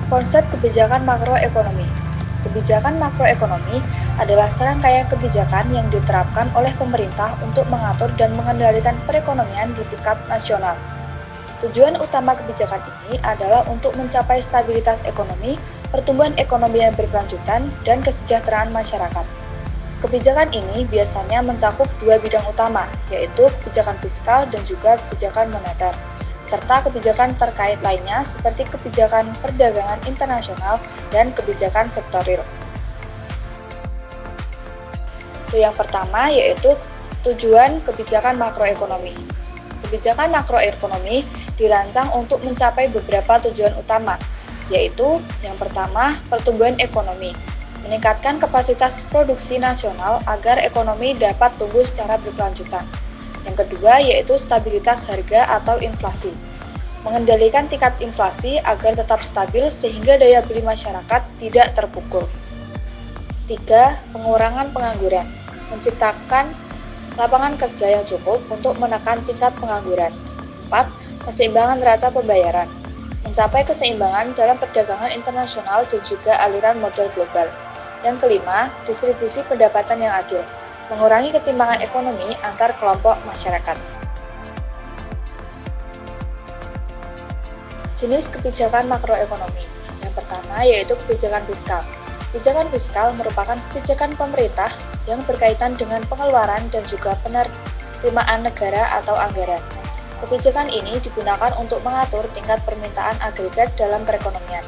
Konsep kebijakan makroekonomi. Kebijakan makroekonomi adalah serangkaian kebijakan yang diterapkan oleh pemerintah untuk mengatur dan mengendalikan perekonomian di tingkat nasional. Tujuan utama kebijakan ini adalah untuk mencapai stabilitas ekonomi, pertumbuhan ekonomi yang berkelanjutan, dan kesejahteraan masyarakat. Kebijakan ini biasanya mencakup dua bidang utama, yaitu kebijakan fiskal dan juga kebijakan moneter, serta kebijakan terkait lainnya seperti kebijakan perdagangan internasional dan kebijakan sektorial. Yang pertama yaitu tujuan kebijakan makroekonomi. Kebijakan makroekonomi dirancang untuk mencapai beberapa tujuan utama, yaitu yang pertama, pertumbuhan ekonomi, meningkatkan kapasitas produksi nasional agar ekonomi dapat tumbuh secara berkelanjutan. Yang kedua yaitu stabilitas harga atau inflasi, mengendalikan tingkat inflasi agar tetap stabil sehingga daya beli masyarakat tidak terpukul. 3. Pengurangan pengangguran, menciptakan lapangan kerja yang cukup untuk menekan tingkat pengangguran. 4. Keseimbangan neraca pembayaran, mencapai keseimbangan dalam perdagangan internasional dan juga aliran modal global. Yang kelima, distribusi pendapatan yang adil, mengurangi ketimpangan ekonomi antar kelompok masyarakat. Jenis kebijakan makroekonomi. Yang pertama yaitu kebijakan fiskal. Kebijakan fiskal merupakan kebijakan pemerintah yang berkaitan dengan pengeluaran dan juga penerimaan negara atau anggaran. Kebijakan ini digunakan untuk mengatur tingkat permintaan agregat dalam perekonomian.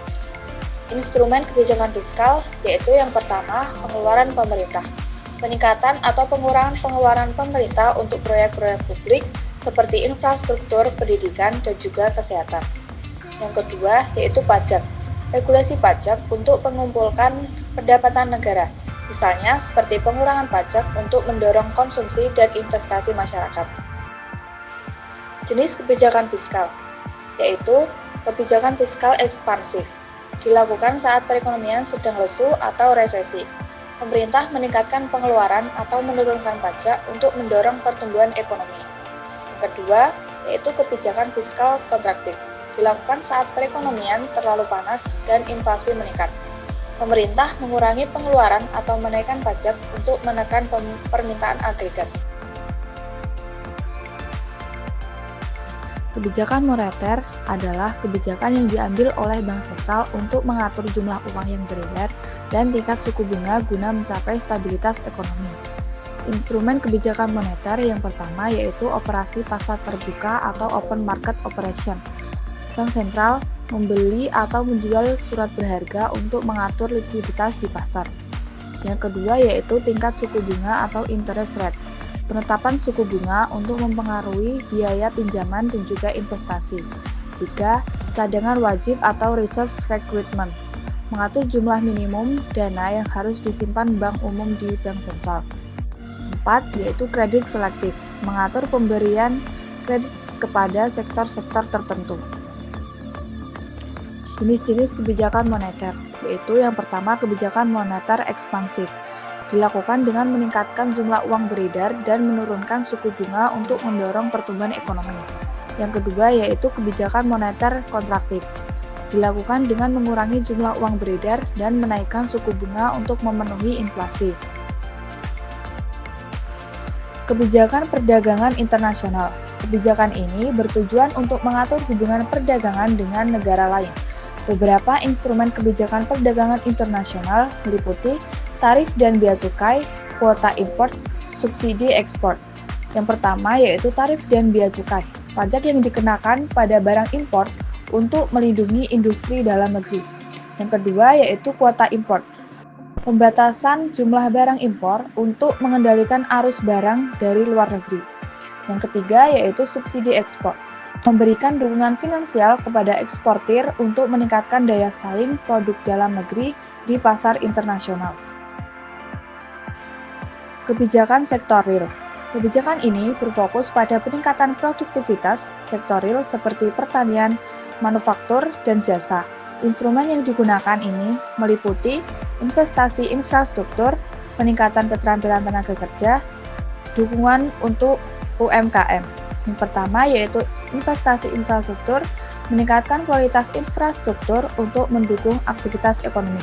Instrumen kebijakan fiskal yaitu yang pertama, pengeluaran pemerintah. Peningkatan atau pengurangan pengeluaran pemerintah untuk proyek-proyek publik seperti infrastruktur, pendidikan, dan juga kesehatan. Yang kedua yaitu pajak. Regulasi pajak untuk mengumpulkan pendapatan negara, misalnya seperti pengurangan pajak untuk mendorong konsumsi dan investasi masyarakat. Jenis kebijakan fiskal yaitu kebijakan fiskal ekspansif, dilakukan saat perekonomian sedang lesu atau resesi. Pemerintah meningkatkan pengeluaran atau menurunkan pajak untuk mendorong pertumbuhan ekonomi. Yang kedua yaitu kebijakan fiskal kontraktif, dilakukan saat perekonomian terlalu panas dan inflasi meningkat. Pemerintah mengurangi pengeluaran atau menaikkan pajak untuk menekan permintaan agregat. Kebijakan moneter adalah kebijakan yang diambil oleh Bank Sentral untuk mengatur jumlah uang yang beredar dan tingkat suku bunga guna mencapai stabilitas ekonomi. Instrumen kebijakan moneter yang pertama yaitu operasi pasar terbuka atau open market operation. Bank Sentral membeli atau menjual surat berharga untuk mengatur likuiditas di pasar. Yang kedua yaitu tingkat suku bunga atau interest rate. Penetapan suku bunga untuk mempengaruhi biaya pinjaman dan juga investasi. 3. Cadangan wajib atau reserve requirement, mengatur jumlah minimum dana yang harus disimpan bank umum di Bank Sentral. 4. Yaitu kredit selektif, mengatur pemberian kredit kepada sektor-sektor tertentu. Jenis-jenis kebijakan moneter, yaitu yang pertama kebijakan moneter ekspansif, dilakukan dengan meningkatkan jumlah uang beredar dan menurunkan suku bunga untuk mendorong pertumbuhan ekonomi. Yang kedua yaitu kebijakan moneter kontraktif, dilakukan dengan mengurangi jumlah uang beredar dan menaikkan suku bunga untuk memenuhi inflasi. Kebijakan perdagangan internasional. Kebijakan ini bertujuan untuk mengatur hubungan perdagangan dengan negara lain. Beberapa instrumen kebijakan perdagangan internasional meliputi tarif dan bea cukai, kuota impor, subsidi ekspor. Yang pertama yaitu tarif dan bea cukai, pajak yang dikenakan pada barang impor untuk melindungi industri dalam negeri. Yang kedua yaitu kuota impor, pembatasan jumlah barang impor untuk mengendalikan arus barang dari luar negeri. Yang ketiga yaitu subsidi ekspor, memberikan dukungan finansial kepada eksportir untuk meningkatkan daya saing produk dalam negeri di pasar internasional. Kebijakan sektorial. Kebijakan ini berfokus pada peningkatan produktivitas sektorial seperti pertanian, manufaktur, dan jasa. Instrumen yang digunakan ini meliputi investasi infrastruktur, peningkatan keterampilan tenaga kerja, dukungan untuk UMKM. Yang pertama yaitu investasi infrastruktur, meningkatkan kualitas infrastruktur untuk mendukung aktivitas ekonomi.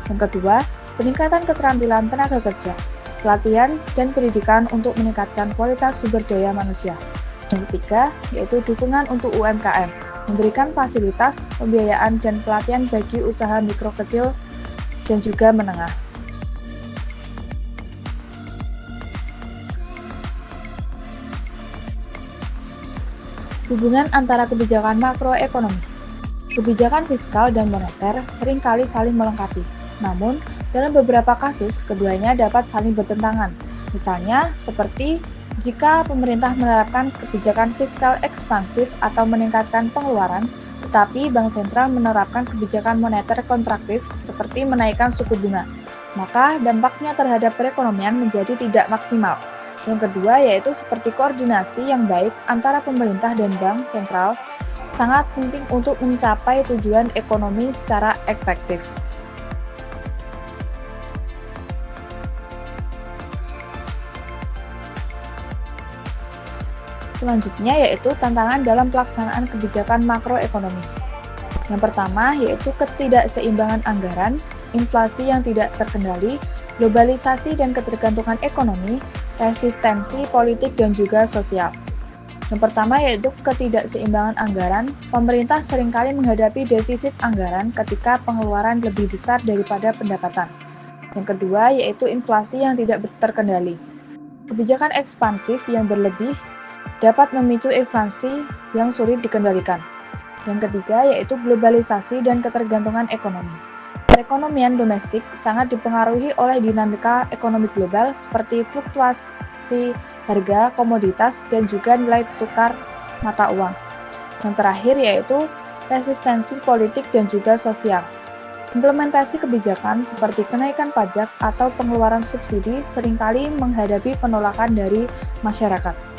Yang kedua, peningkatan keterampilan tenaga kerja, pelatihan dan pendidikan untuk meningkatkan kualitas sumber daya manusia. Yang ketiga, yaitu dukungan untuk UMKM, memberikan fasilitas, pembiayaan dan pelatihan bagi usaha mikro kecil dan juga menengah. Hubungan antara kebijakan makroekonomi. Kebijakan fiskal dan moneter seringkali saling melengkapi. Namun, dalam beberapa kasus, keduanya dapat saling bertentangan. Misalnya, seperti jika pemerintah menerapkan kebijakan fiskal ekspansif atau meningkatkan pengeluaran, tetapi bank sentral menerapkan kebijakan moneter kontraktif seperti menaikkan suku bunga, maka dampaknya terhadap perekonomian menjadi tidak maksimal. Yang kedua yaitu seperti koordinasi yang baik antara pemerintah dan bank sentral sangat penting untuk mencapai tujuan ekonomi secara efektif. Selanjutnya yaitu tantangan dalam pelaksanaan kebijakan makroekonomi. Yang pertama yaitu ketidakseimbangan anggaran, inflasi yang tidak terkendali, globalisasi dan ketergantungan ekonomi, resistensi politik dan juga sosial. Yang pertama yaitu ketidakseimbangan anggaran. Pemerintah seringkali menghadapi defisit anggaran ketika pengeluaran lebih besar daripada pendapatan. Yang kedua yaitu inflasi yang tidak terkendali. Kebijakan ekspansif yang berlebih dapat memicu inflasi yang sulit dikendalikan. Yang ketiga yaitu globalisasi dan ketergantungan ekonomi. Perekonomian domestik sangat dipengaruhi oleh dinamika ekonomi global seperti fluktuasi harga komoditas dan juga nilai tukar mata uang. Yang terakhir yaitu resistensi politik dan juga sosial. Implementasi kebijakan seperti kenaikan pajak atau pengeluaran subsidi seringkali menghadapi penolakan dari masyarakat.